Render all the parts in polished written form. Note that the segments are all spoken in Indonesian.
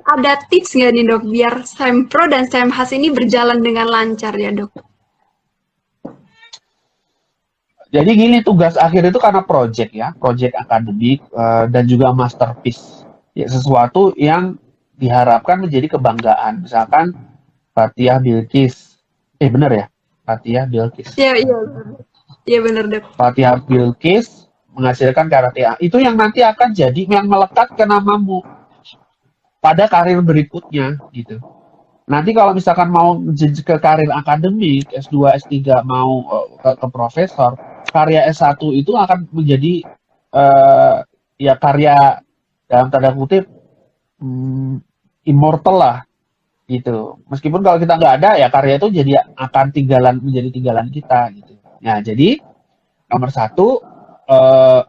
ada tips nggak nih dok biar Sempro dan Semhas ini berjalan dengan lancar ya dok? Jadi gini, tugas akhir itu karena project ya, project akademik dan juga masterpiece. Ya, sesuatu yang diharapkan menjadi kebanggaan. Misalkan Fathiah Bilqis. Bener ya? Fathiah Bilqis. Iya, iya. Iya benar dok. Fathiah Bilqis menghasilkan karya A. Itu yang nanti akan jadi yang melekat ke namamu pada karir berikutnya gitu. Nanti kalau misalkan mau ke karir akademik, S2, S3 mau ke profesor, karya S1 itu akan menjadi eh, ya karya dalam tanda kutip immortal lah gitu. Meskipun kalau kita nggak ada ya karya itu jadi akan menjadi tinggalan kita gitu. Nah jadi nomor satu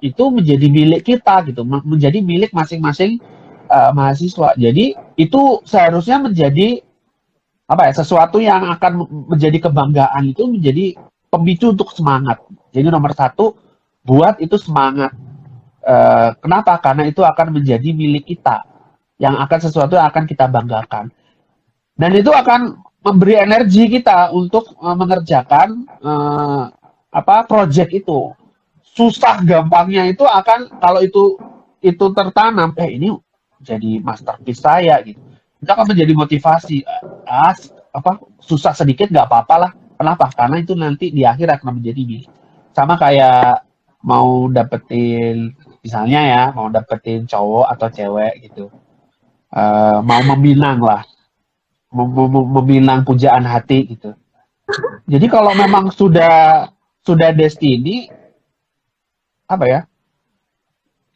itu menjadi milik kita gitu, menjadi milik masing-masing mahasiswa. Jadi itu seharusnya menjadi apa ya, sesuatu yang akan menjadi kebanggaan, itu menjadi pemicu untuk semangat. Jadi nomor satu, buat itu semangat. Kenapa? Karena itu akan menjadi milik kita, yang akan sesuatu yang akan kita banggakan. Dan itu akan memberi energi kita untuk mengerjakan project itu. Susah gampangnya itu akan, kalau itu tertanam, ini jadi masterpiece saya gitu. Itu akan menjadi motivasi. Susah sedikit nggak apa-apa lah. Kenapa? Karena itu nanti di akhir akan menjadi milik. Sama kayak mau dapetin, misalnya ya, mau dapetin cowok atau cewek gitu. Mau meminang lah. Meminang pujaan hati gitu. Jadi kalau memang sudah destiny, apa ya?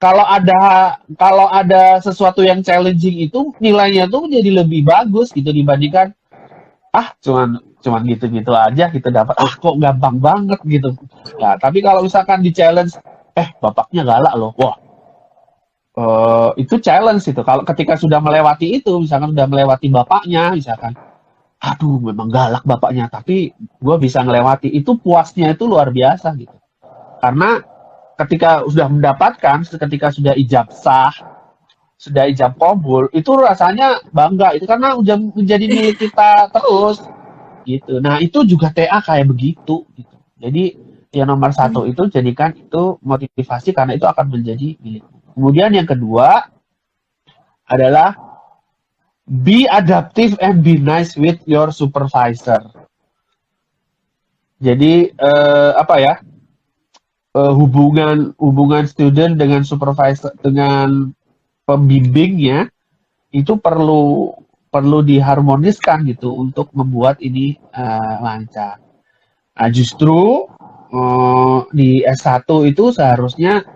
Kalau ada sesuatu yang challenging itu nilainya tuh jadi lebih bagus gitu dibandingkan cuman gitu-gitu aja kita dapat, kok gampang banget gitu. Ya, tapi kalau misalkan di challenge, bapaknya galak loh, wah, itu challenge itu. Kalau ketika sudah melewati itu, misalkan sudah melewati bapaknya, misalkan, aduh memang galak bapaknya, tapi gue bisa melewati itu, puasnya itu luar biasa gitu. Karena ketika sudah mendapatkan, ketika sudah ijabsah, sudah ijab kabul, itu rasanya bangga itu karena udah menjadi milik kita terus gitu. Nah itu juga TA kayak begitu gitu. Jadi yang nomor satu itu jadikan itu motivasi karena itu akan menjadi milik. Kemudian yang kedua adalah be adaptive and be nice with your supervisor. Jadi hubungan student dengan supervisor, dengan pembimbingnya itu perlu diharmoniskan gitu untuk membuat ini lancar. Nah, justru di S1 itu seharusnya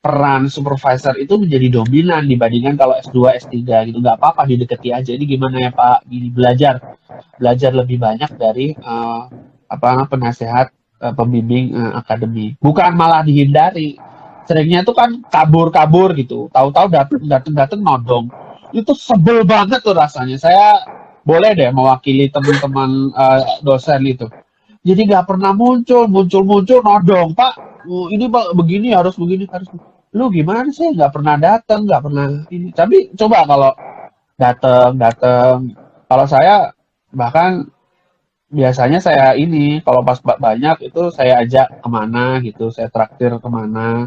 peran supervisor itu menjadi dominan dibandingkan kalau S2, S3 gitu. Nggak apa-apa, didekati aja. Ini gimana ya Pak? Gini, belajar lebih banyak dari penasehat pembimbing akademik. Bukan malah dihindari. Seringnya itu kan kabur-kabur gitu. Tahu-tahu datang nodong. Itu sebel banget tuh rasanya. Saya boleh deh mewakili teman-teman dosen itu. Jadi nggak pernah muncul nodong, Pak. Ini begini harus begini harus. Lu gimana sih? Nggak pernah datang, nggak pernah ini. Tapi coba kalau datang. Kalau saya bahkan biasanya saya ini kalau pas banyak itu saya ajak kemana gitu, saya traktir kemana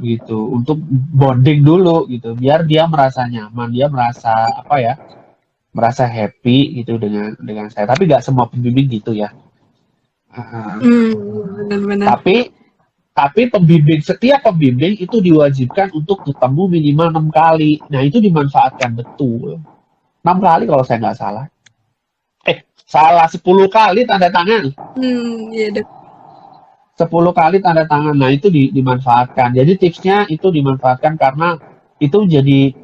gitu untuk bonding dulu gitu, biar dia merasa nyaman, dia merasa happy gitu dengan saya. Tapi nggak semua pembimbing gitu ya. Benar-benar. Tapi setiap pembimbing itu diwajibkan untuk ketemu minimal 6 kali. Nah itu dimanfaatkan betul. 6 kali kalau saya nggak salah. Salah 10 kali tanda tangan. Iya dok. 10 kali tanda tangan. Nah itu dimanfaatkan. Jadi tipsnya itu dimanfaatkan karena itu jadi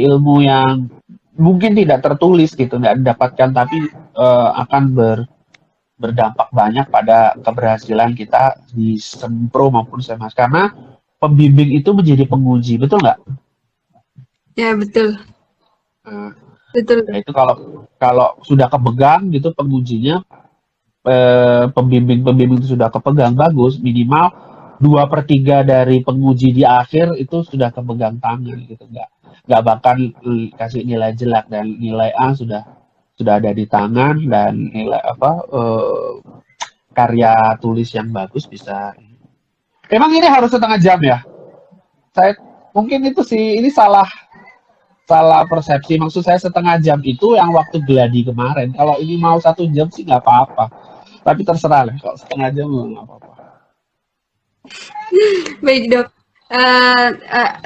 ilmu yang mungkin tidak tertulis gitu, nggak didapatkan, tapi akan berdampak banyak pada keberhasilan kita di Sempro maupun Semhas. Karena pembimbing itu menjadi penguji, betul nggak? Ya betul. Betul. Nah, itu kalau sudah kepegang gitu pengujinya, pembimbing itu sudah kepegang bagus, minimal 2/3 dari penguji di akhir itu sudah kepegang tangan gitu, nggak bakal kasih nilai jelek, dan nilai A sudah ada di tangan, dan nilai karya tulis yang bagus bisa. Emang ini harus setengah jam ya? Saya mungkin itu sih, ini salah salah persepsi. Maksud saya setengah jam itu yang waktu gladi kemarin. Kalau ini mau 1 jam sih nggak apa-apa. Tapi terserah lah. Kalau setengah jam nggak apa-apa. Baik dok,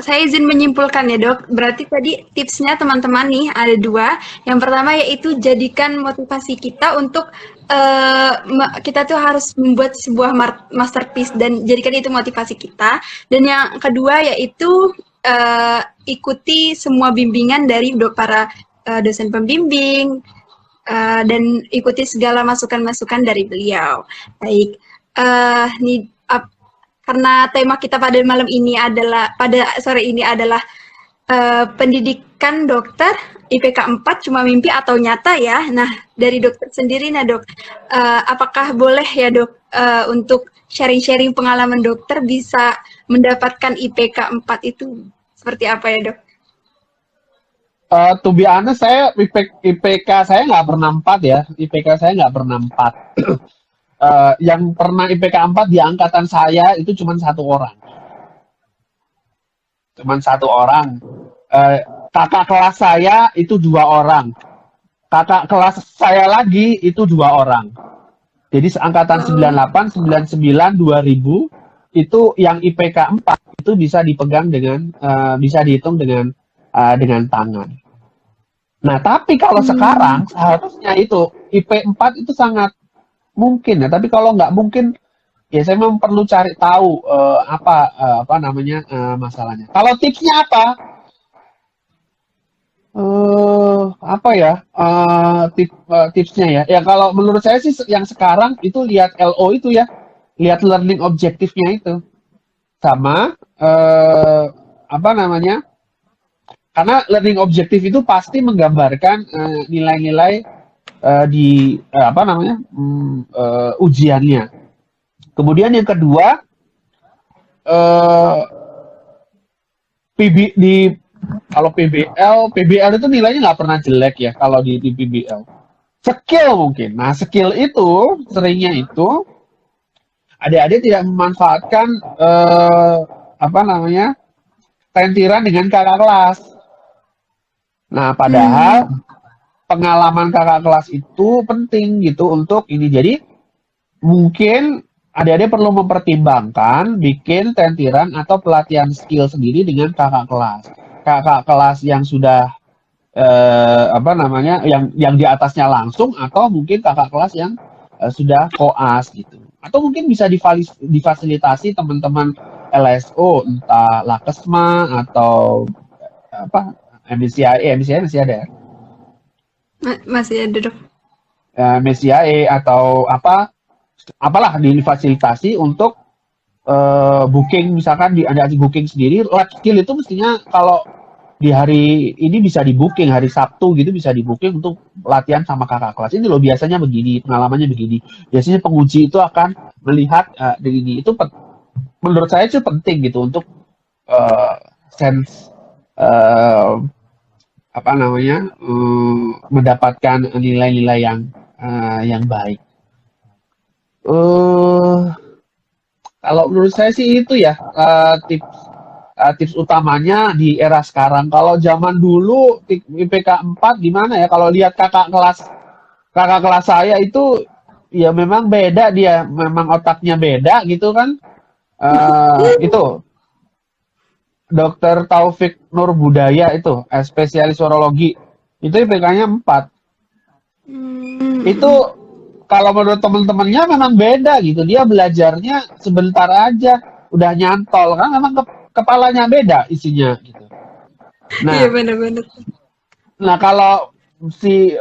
saya izin menyimpulkan ya dok. Berarti tadi tipsnya teman-teman nih ada 2. Yang pertama yaitu jadikan motivasi kita untuk kita tuh harus membuat sebuah masterpiece dan jadikan itu motivasi kita. Dan yang kedua yaitu ikuti semua bimbingan dari para dosen pembimbing dan ikuti segala masukan-masukan dari beliau. Baik, nih karena tema kita pada sore ini adalah pendidikan dokter IPK 4 cuma mimpi atau nyata ya. Nah, dari dokter sendiri dok, apakah boleh ya dok untuk sharing-sharing pengalaman dokter bisa mendapatkan IPK 4 itu seperti apa ya dok? To be honest, saya IPK saya nggak pernah 4 ya. IPK saya nggak pernah 4. Yang pernah IPK 4 di angkatan saya itu cuma 1 orang. Cuman 1 orang. Kakak kelas saya itu 2 orang. Kakak kelas saya lagi itu 2 orang. Jadi angkatan 98, 99, 2000 itu yang IPK 4 itu bisa dipegang dengan bisa dihitung dengan tangan. Nah, tapi kalau sekarang seharusnya itu IP 4 itu sangat mungkin ya, tapi kalau nggak mungkin ya saya memang perlu cari tahu apa namanya masalahnya. Kalau tipsnya apa? Apa ya tipsnya ya? Ya kalau menurut saya sih yang sekarang itu lihat LO itu ya, lihat learning objektifnya itu, sama apa namanya? Karena learning objektif itu pasti menggambarkan nilai-nilai di apa namanya ujiannya. Kemudian yang kedua kalau PBL itu nilainya nggak pernah jelek ya kalau di PBL. Skill mungkin. Nah, skill itu seringnya itu adik-adik tidak memanfaatkan apa namanya tentiran dengan kakak kelas. Nah, padahal pengalaman kakak kelas itu penting gitu untuk ini. Jadi mungkin adik-adik perlu mempertimbangkan bikin tentiran atau pelatihan skill sendiri dengan kakak kelas. Kakak kelas yang sudah apa namanya yang di atasnya langsung, atau mungkin kakak kelas yang sudah koas gitu. Atau mungkin bisa difasilitasi teman-teman LSO, entah Lakesma atau apa MCIA masih ada ya? Masih ada dok. MCIA atau apalah difasilitasi untuk booking, misalkan ada booking sendiri. Lab skill itu mestinya kalau di hari ini bisa di booking, hari Sabtu gitu bisa di booking untuk latihan sama kakak kelas. Ini loh biasanya begini, pengalamannya begini. Biasanya penguji itu akan melihat begini. Itu menurut saya itu penting gitu untuk sense apa namanya mendapatkan nilai-nilai yang baik. Kalau menurut saya sih itu ya tips utamanya di era sekarang. Kalau zaman dulu IPK 4 gimana ya? Kalau lihat kakak kelas saya itu ya memang beda, dia memang otaknya beda gitu kan. Itu Dr. Taufik Nur Budaya itu spesialis urologi. Itu IPK-nya 4. Itu kalau menurut teman-temannya memang beda gitu. Dia belajarnya sebentar aja udah nyantol kan, memang kepalanya beda isinya gitu. Nah, iya benar-benar. Nah, kalau si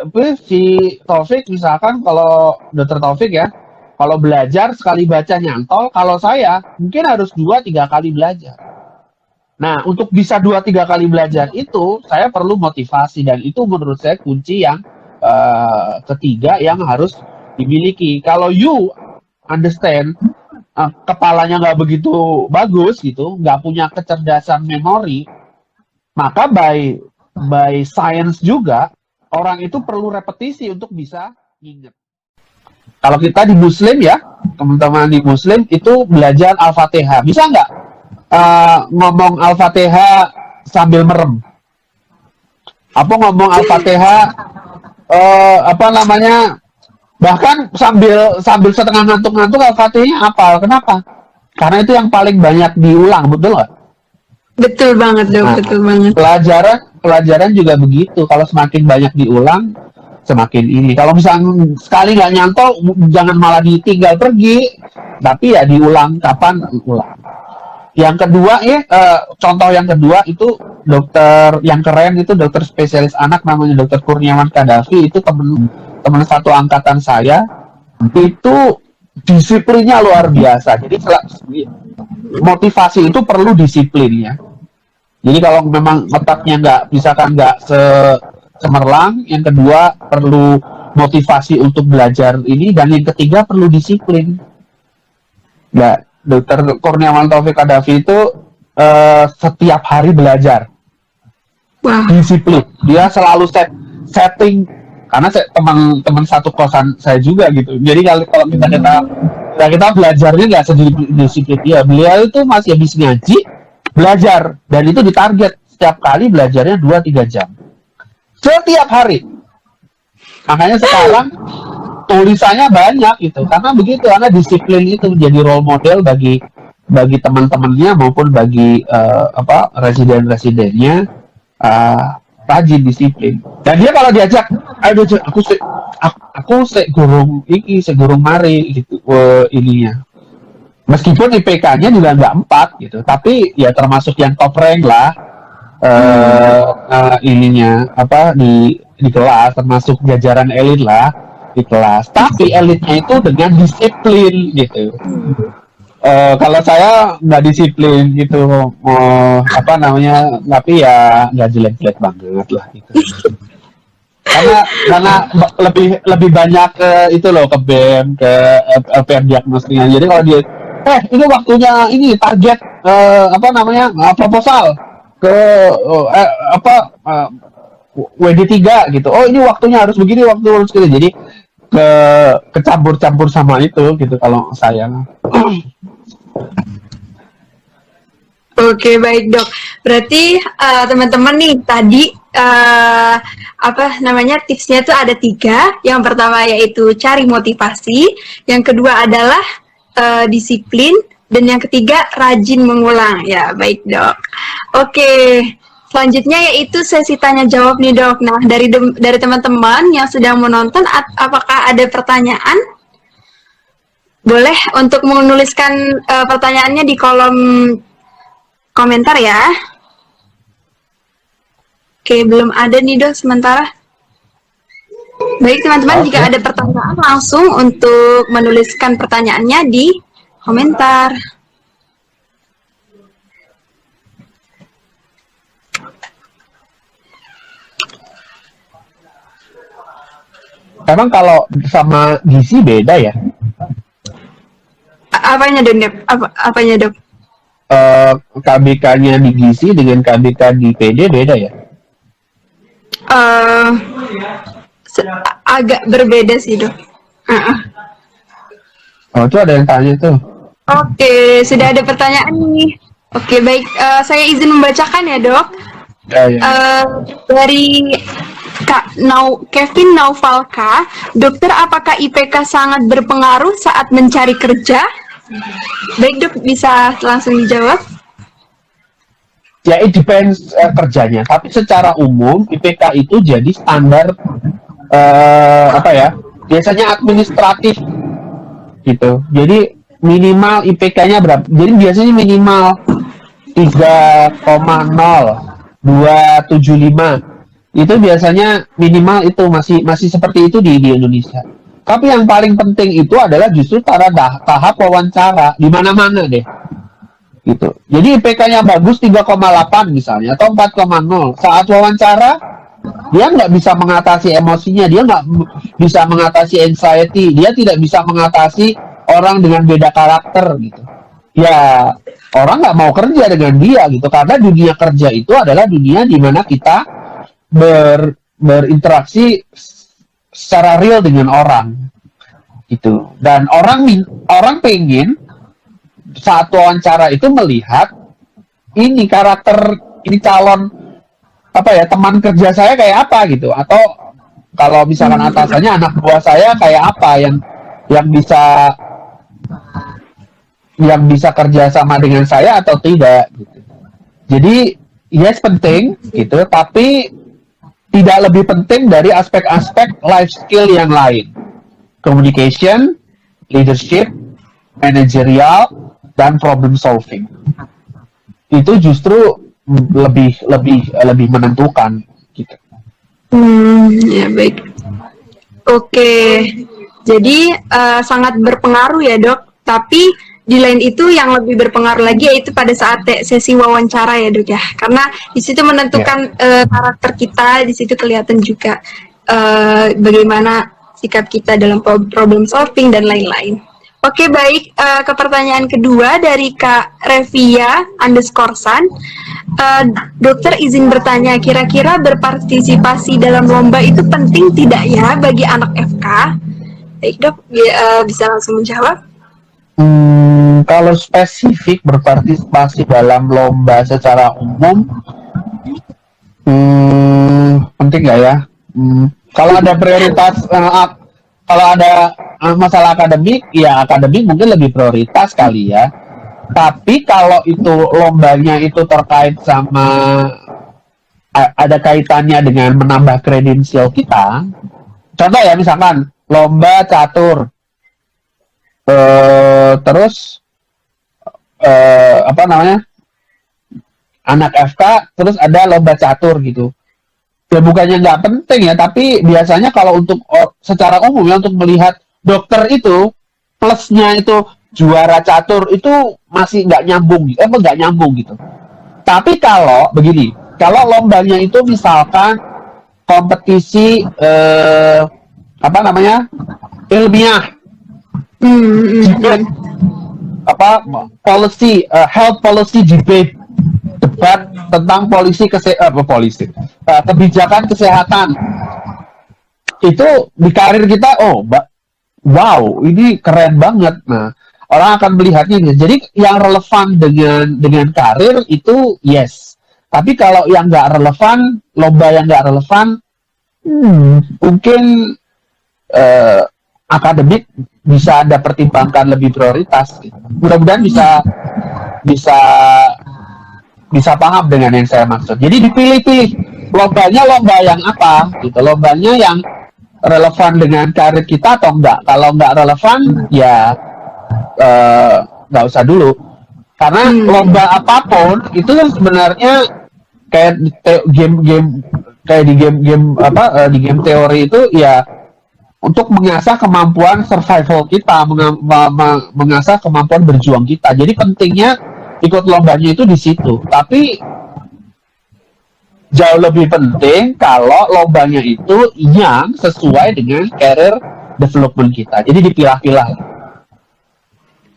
Taufik misalkan, kalau Dr. Taufik ya, kalau belajar sekali baca nyantol, kalau saya mungkin harus 2-3 kali belajar. Nah, untuk bisa 2-3 kali belajar itu saya perlu motivasi, dan itu menurut saya kunci yang ketiga yang harus dimiliki. Kalau you understand kepalanya nggak begitu bagus gitu, nggak punya kecerdasan memori, Maka by science juga orang itu perlu repetisi untuk bisa ingat. Kalau kita di Muslim ya, teman-teman di Muslim itu belajar Al-Fatihah. Bisa nggak ngomong Al-Fatihah sambil merem? Apa ngomong Al-Fatihah bahkan sambil setengah ngantuk-ngantuk Al-Fatihahnya hafal. Kenapa? Karena itu yang paling banyak diulang, betul nggak? Betul banget dok, betul banget. Pelajaran juga begitu. Kalau semakin banyak diulang, semakin ini. Kalau misalnya sekali nggak nyantol, jangan malah ditinggal pergi, tapi ya diulang kapan ulang. Yang kedua contoh yang kedua itu dokter yang keren itu dokter spesialis anak namanya Dokter Kurniawan Kadafi, itu teman satu angkatan saya, itu disiplinnya luar biasa. Jadi motivasi itu perlu disiplin ya. Jadi kalau memang otaknya nggak cemerlang, yang kedua perlu motivasi untuk belajar ini, dan yang ketiga perlu disiplin. Nah, Dokter Kurniawan Taufik Kadafi itu setiap hari belajar. Wah. Disiplin. Dia selalu setting, karena teman satu kosan saya juga gitu. Jadi kalau kita belajarnya nggak sedisiplin dia. Beliau itu masih habis ngaji, belajar, dan itu ditarget setiap kali belajarnya 2-3 jam setiap hari. Makanya sekarang tulisannya banyak gitu, karena begitu, karena disiplin itu menjadi role model bagi teman-temannya maupun bagi residen-residennya, rajin disiplin. Dan dia kalau diajak, ayo aku segurung mari gitu ininya. Meskipun IPK-nya juga nggak 4 gitu, tapi ya termasuk yang top rank lah di kelas, termasuk jajaran elit lah di kelas. Tapi elitnya itu dengan disiplin gitu. Kalau saya nggak disiplin gitu, tapi ya nggak jelek-jelek banget lah gitu. Karena lebih banyak ke itu loh, ke BEM, ke LPR diagnostiknya. Jadi kalau dia ini waktunya ini target proposal ke WD3 gitu. Oh, ini waktunya harus begini, harus gitu. Jadi kecampur-campur sama itu gitu kalau saya. Oke, baik dok. Berarti teman-teman nih tadi tipsnya tuh ada 3. Yang pertama yaitu cari motivasi, yang kedua adalah disiplin, dan yang ketiga rajin mengulang. Ya, baik dok. Oke, selanjutnya yaitu sesi tanya jawab nih dok. Nah, dari teman-teman yang sedang menonton, apakah ada pertanyaan? Boleh untuk menuliskan pertanyaannya di kolom komentar ya. Oke, belum ada nih dok sementara. Baik teman-teman, jika ada pertanyaan langsung untuk menuliskan pertanyaannya di komentar. Emang kalau sama gizi beda ya? Apanya dok? Apanya dok? KBK-nya di gizi dengan KBK di PD beda ya? Agak berbeda sih dok. Oh, itu ada yang tanya tuh. Oke, sudah ada pertanyaan nih. Oke, baik. Saya izin membacakan ya dok. Dari Kevin Naufalka, dokter, apakah IPK sangat berpengaruh saat mencari kerja? Baik dok, bisa langsung dijawab. Ya, it depends kerjanya. Tapi secara umum IPK itu jadi standar biasanya administratif gitu. Jadi minimal IPK-nya berapa? Jadi biasanya minimal 3,0, 275. Itu biasanya minimal, itu masih seperti itu di Indonesia. Tapi yang paling penting itu adalah justru pada tahap wawancara di mana-mana deh. Gitu. Jadi IPK-nya bagus 3,8 misalnya atau 4,0. Saat wawancara dia nggak bisa mengatasi emosinya, dia nggak bisa mengatasi anxiety, dia tidak bisa mengatasi orang dengan beda karakter gitu. Ya, orang nggak mau kerja dengan dia gitu, karena dunia kerja itu adalah dunia di mana kita berinteraksi secara real dengan orang gitu, dan orang pengen saat wawancara itu melihat ini karakter, ini calon apa ya, teman kerja saya kayak apa gitu, atau kalau misalkan atasannya anak buah saya kayak apa yang bisa kerja sama dengan saya atau tidak gitu. Jadi yes penting gitu, tapi tidak lebih penting dari aspek-aspek life skill yang lain. Communication, leadership, managerial, dan problem solving. Itu justru lebih menentukan gitu. Ya baik. Oke. Jadi sangat berpengaruh ya, Dok. Tapi di lain itu yang lebih berpengaruh lagi yaitu pada saat sesi wawancara ya, Dok ya. Karena di situ menentukan karakter kita, di situ kelihatan juga bagaimana sikap kita dalam problem solving dan lain-lain. Oke, baik. Ke pertanyaan kedua dari Kak Revia _San. Dokter izin bertanya, kira-kira berpartisipasi dalam lomba itu penting tidak ya bagi anak FK? Baik, Dok. Bisa langsung menjawab? Kalau spesifik berpartisipasi dalam lomba secara umum, penting nggak ya? Kalau ada prioritas, kalau ada masalah akademik, ya akademik mungkin lebih prioritas kali ya. Tapi kalau itu lombanya itu terkait sama ada kaitannya dengan menambah kredensial kita, contoh ya misalkan lomba catur, terus anak FK terus ada lomba catur gitu. Ya bukannya nggak penting ya, tapi biasanya kalau untuk secara umum ya, untuk melihat dokter itu plusnya itu juara catur itu masih nggak nyambung gitu. Tapi kalau begini, kalau lombanya itu misalkan kompetisi ilmiah, policy, health policy debate, debat tentang kebijakan kesehatan, itu di karir kita, wow, ini keren banget. Nah, orang akan melihatnya gitu. Jadi yang relevan dengan karir itu yes. Tapi kalau yang nggak relevan, lomba yang nggak relevan, mungkin akademik bisa Anda pertimbangkan lebih prioritas. Gitu. Mudah-mudahan bisa paham dengan yang saya maksud. Jadi dipilih-pilih lombanya, lomba yang apa gitu. Lombanya yang relevan dengan karir kita atau enggak. Kalau enggak relevan ya nggak usah dulu. Karena lomba apapun itu sebenarnya kayak game di game teori itu ya untuk mengasah kemampuan survival kita, mengasah kemampuan berjuang kita. Jadi pentingnya ikut lombanya itu di situ. Tapi jauh lebih penting kalau lombanya itu yang sesuai dengan career development kita. Jadi dipilah-pilah.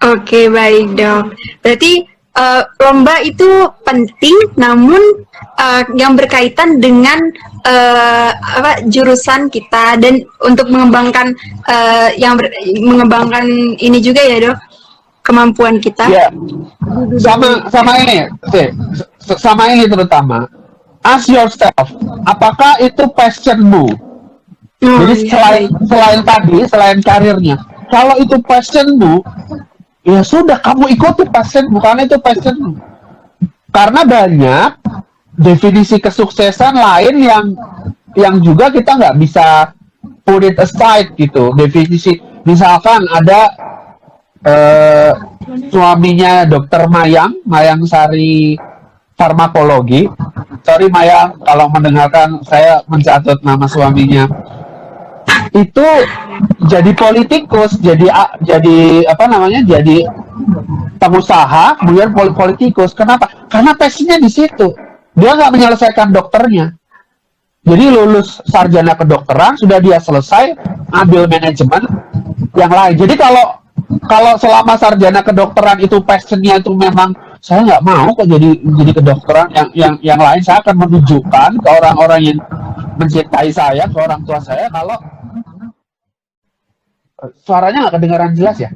Oke, baik, Dok. Berarti lomba itu penting, namun yang berkaitan dengan jurusan kita dan untuk mengembangkan mengembangkan ini juga ya, Dok, kemampuan kita. Ya, sama ini terutama. Ask yourself, apakah itu passionmu? Jadi selain karirnya, kalau itu passionmu, ya sudah kamu ikuti passionmu karena itu passionmu. Karena banyak definisi kesuksesan lain yang juga kita nggak bisa put it aside gitu. Definisi misalkan ada suaminya Dokter Mayang Sari farmakologi. Sorry Mayang kalau mendengarkan saya mencatat nama suaminya. Itu jadi politikus, jadi pengusaha, kemudian politikus. Kenapa? Karena passionnya di situ. Dia nggak menyelesaikan dokternya. Jadi lulus sarjana kedokteran, sudah dia selesai, ambil manajemen yang lain. Jadi kalau selama sarjana kedokteran itu passionnya itu memang saya nggak mau kok jadi kedokteran. Yang lain saya akan menunjukkan ke orang-orang yang mencintai saya, ke orang tua saya, kalau suaranya nggak kedengaran jelas ya.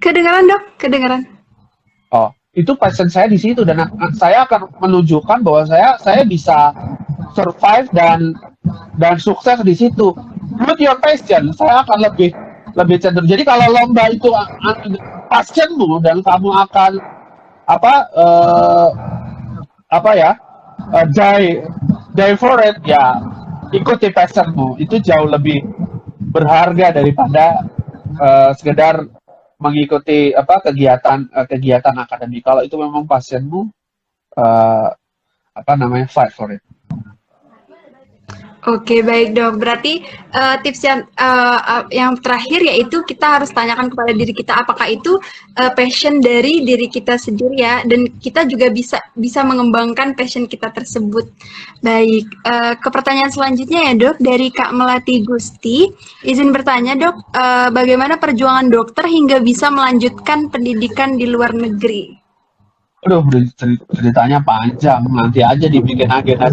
Kedengaran dok, kedengaran. Oh, itu passion saya di situ, dan saya akan menunjukkan bahwa saya bisa survive dan sukses di situ. With your passion, saya akan lebih cenderung. Jadi kalau lomba itu passionmu dan kamu akan apa ya, die for it ya, ikuti passionmu, itu jauh lebih berharga daripada sekedar mengikuti kegiatan akademik. Kalau itu memang passionmu, fight for it. Oke, baik dok. Berarti tips yang terakhir yaitu kita harus tanyakan kepada diri kita apakah itu passion dari diri kita sendiri ya, dan kita juga bisa mengembangkan passion kita tersebut. Baik, ke pertanyaan selanjutnya ya dok, dari Kak Melati Gusti. Izin bertanya dok, bagaimana perjuangan dokter hingga bisa melanjutkan pendidikan di luar negeri? Aduh, ceritanya panjang, nanti aja dibikin agenda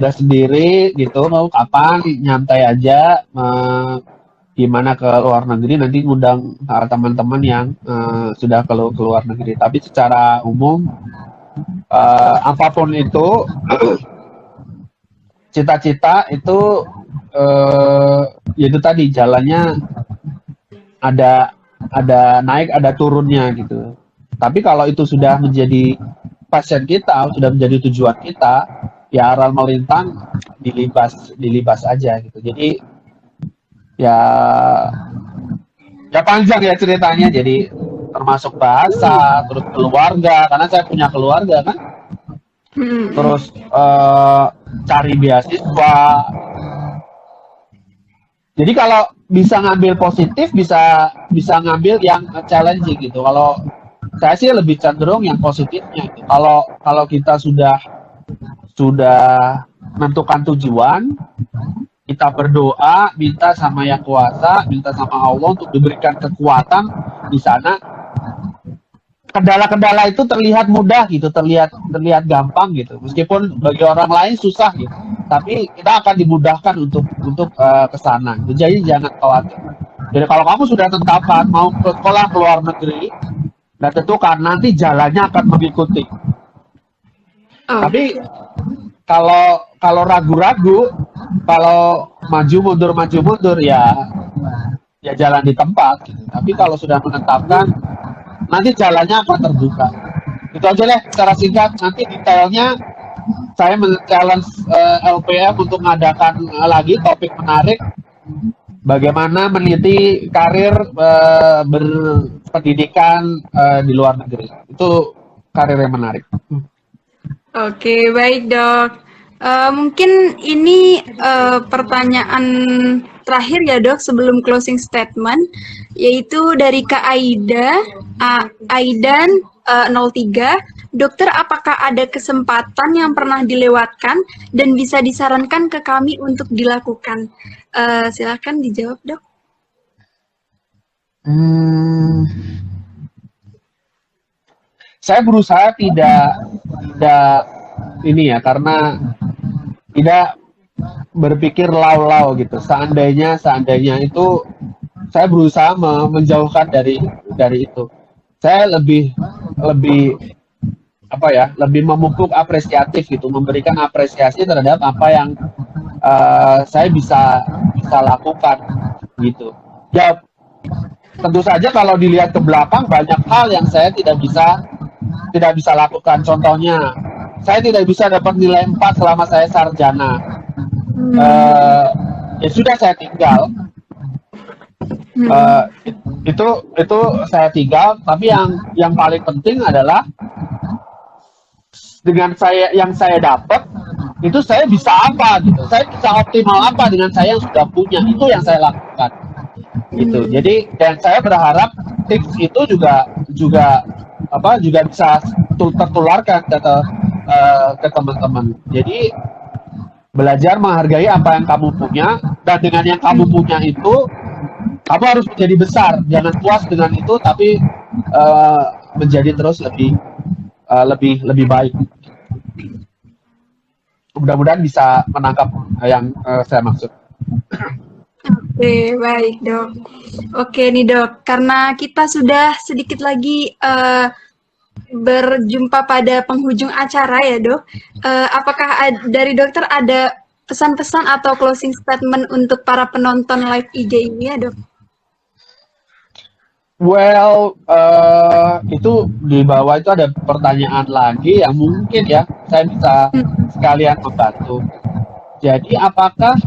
sendiri gitu. Mau kapan nyantai aja, gimana ke luar negeri, nanti ngundang teman-teman yang sudah ke luar negeri. Tapi secara umum, apapun itu, cita-cita itu itu tadi jalannya ada naik, ada turunnya gitu. Tapi kalau itu sudah menjadi passion kita, sudah menjadi tujuan kita, ya aral melintang dilibas aja gitu. Jadi ya panjang ya ceritanya. Jadi termasuk bahasa, terus keluarga, karena saya punya keluarga kan. Terus cari beasiswa. Jadi kalau bisa ngambil positif, bisa ngambil yang challenging gitu. Kalau saya sih lebih cenderung yang positifnya. Kalau kita sudah menentukan tujuan, kita berdoa, minta sama Yang Kuasa, minta sama Allah untuk diberikan kekuatan di sana. Kendala-kendala itu terlihat mudah gitu, terlihat gampang gitu. Meskipun bagi orang lain susah gitu, tapi kita akan dimudahkan untuk ke sana. Jadi jangan khawatir. Jadi kalau kamu sudah tetapkan mau ke sekolah ke luar negeri, dan tentukan nanti jalannya akan mengikuti. Tapi kalau ragu-ragu, kalau maju mundur ya jalan di tempat gitu. Tapi kalau sudah menetapkan, nanti jalannya akan terbuka. Itu aja deh secara singkat. Nanti detailnya saya men-challenge LPM untuk mengadakan lagi topik menarik, bagaimana meniti karir berpendidikan di luar negeri. Itu karir yang menarik. Oke, baik dok. Mungkin ini pertanyaan terakhir ya dok sebelum closing statement, yaitu dari Kak Aidan 03. Dokter, apakah ada kesempatan yang pernah dilewatkan dan bisa disarankan ke kami untuk dilakukan? Silakan dijawab dok. Saya berusaha tidak ini ya, karena tidak berpikir lau-lau gitu. Seandainya itu, saya berusaha menjauhkan dari itu. Saya lebih memupuk apresiatif gitu, memberikan apresiasi terhadap apa yang saya bisa lakukan gitu. Ya, tentu saja kalau dilihat ke belakang banyak hal yang saya tidak bisa lakukan. Contohnya, saya tidak bisa dapat nilai 4 selama saya sarjana. Ya sudah, saya tinggal. Itu saya tinggal. Tapi yang paling penting adalah dengan yang saya dapat itu, saya bisa apa gitu. Saya bisa optimal apa dengan saya yang sudah punya. Itu yang saya lakukan. Gitu. Jadi, dan saya berharap tips itu juga bisa tertularkan ke teman-teman. Jadi belajar menghargai apa yang kamu punya, dan dengan yang kamu punya itu kamu harus menjadi besar. Jangan puas dengan itu, tapi menjadi terus lebih baik. Mudah-mudahan bisa menangkap yang saya maksud. Oke, baik dok. Oke nih dok, karena kita sudah sedikit lagi berjumpa pada penghujung acara ya dok. Apakah dari dokter ada pesan-pesan atau closing statement untuk para penonton live IG ini ya dok? Well, itu di bawah itu ada pertanyaan lagi yang mungkin ya saya bisa sekalian membantu. Jadi apakah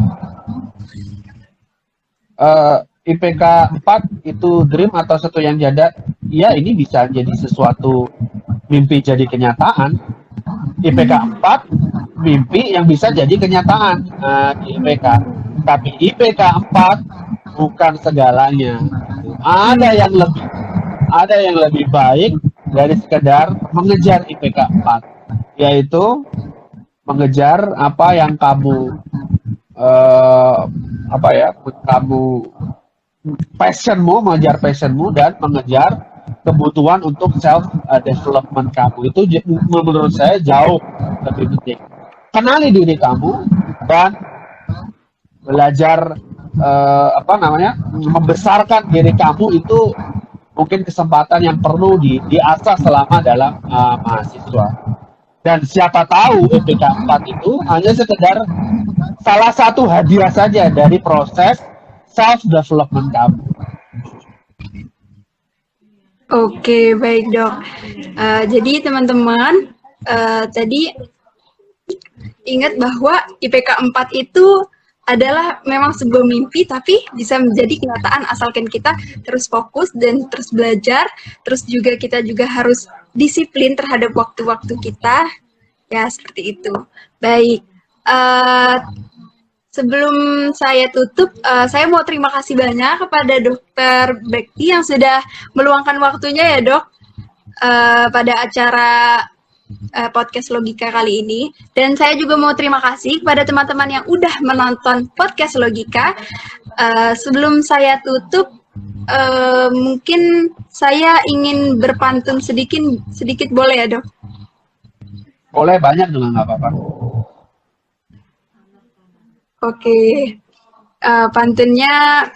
IPK 4 itu dream atau sesuatu yang jada? Ya, ini bisa jadi sesuatu mimpi jadi kenyataan. IPK 4 mimpi yang bisa jadi kenyataan di IPK. Tapi IPK 4 bukan segalanya. Ada yang lebih baik dari sekedar mengejar IPK 4, yaitu mengejar apa yang kamu mengejar passionmu dan mengejar kebutuhan untuk self development kamu. Itu menurut saya jauh lebih penting. Kenali diri kamu dan belajar membesarkan diri kamu itu mungkin kesempatan yang perlu diasah selama dalam mahasiswa. Dan siapa tahu IPK 4 itu hanya sekedar salah satu hadiah saja dari proses self development kamu. Oke, baik dok. Jadi teman-teman, tadi ingat bahwa IPK 4 itu adalah memang sebuah mimpi, tapi bisa menjadi kenyataan asalkan kita terus fokus dan terus belajar, terus juga kita juga harus disiplin terhadap waktu-waktu kita, ya seperti itu. Baik, sebelum saya tutup, saya mau terima kasih banyak kepada Dokter Bekti yang sudah meluangkan waktunya ya dok, pada acara podcast Logika kali ini. Dan saya juga mau terima kasih kepada teman-teman yang udah menonton podcast Logika. Sebelum saya tutup, mungkin saya ingin berpantun sedikit boleh ya dok? Boleh, banyak juga nggak apa-apa. Oke, pantunnya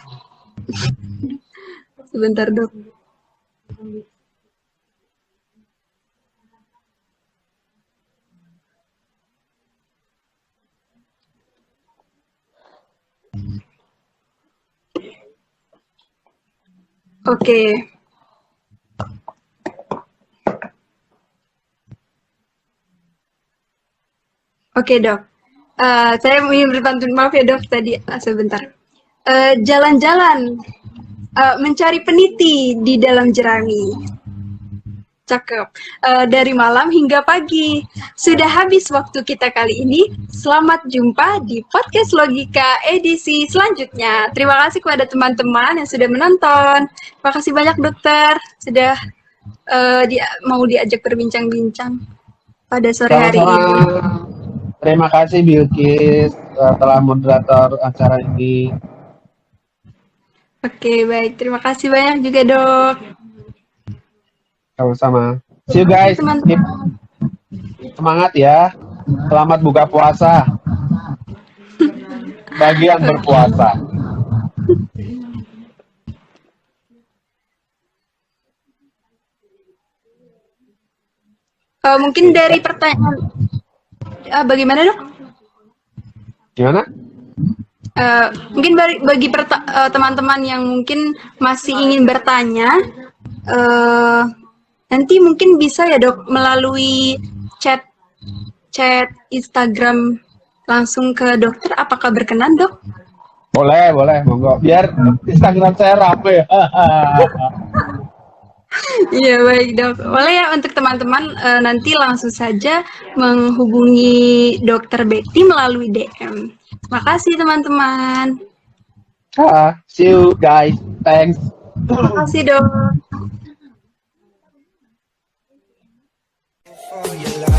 sebentar dok. Oke. Oke dok. Saya ingin berpantun, maaf ya dok tadi sebentar. Jalan-jalan mencari peniti di dalam jerami. Cakep. Dari malam hingga pagi. Sudah habis waktu kita kali ini. Selamat jumpa di podcast Logika edisi selanjutnya. Terima kasih kepada teman-teman yang sudah menonton. Terima kasih banyak dokter sudah mau diajak berbincang-bincang pada sore hari ini. Terima kasih Bilkis telah moderator acara ini. Oke, baik. Terima kasih banyak juga dok. Sama-sama. See you guys. Semangat ya. Selamat buka puasa. Bagi yang berpuasa. Mungkin dari pertanyaan, bagaimana dok? Gimana? Mungkin bagi teman-teman yang mungkin masih ingin bertanya, nanti mungkin bisa ya dok melalui chat Instagram langsung ke dokter. Apakah berkenan dok? Boleh, monggo. Biar Instagram saya rame. Iya baik dok. Boleh ya untuk teman-teman nanti langsung saja menghubungi Dokter Bekti melalui DM. Terima kasih teman-teman. See you guys. Thanks. Terima kasih dok. For your love.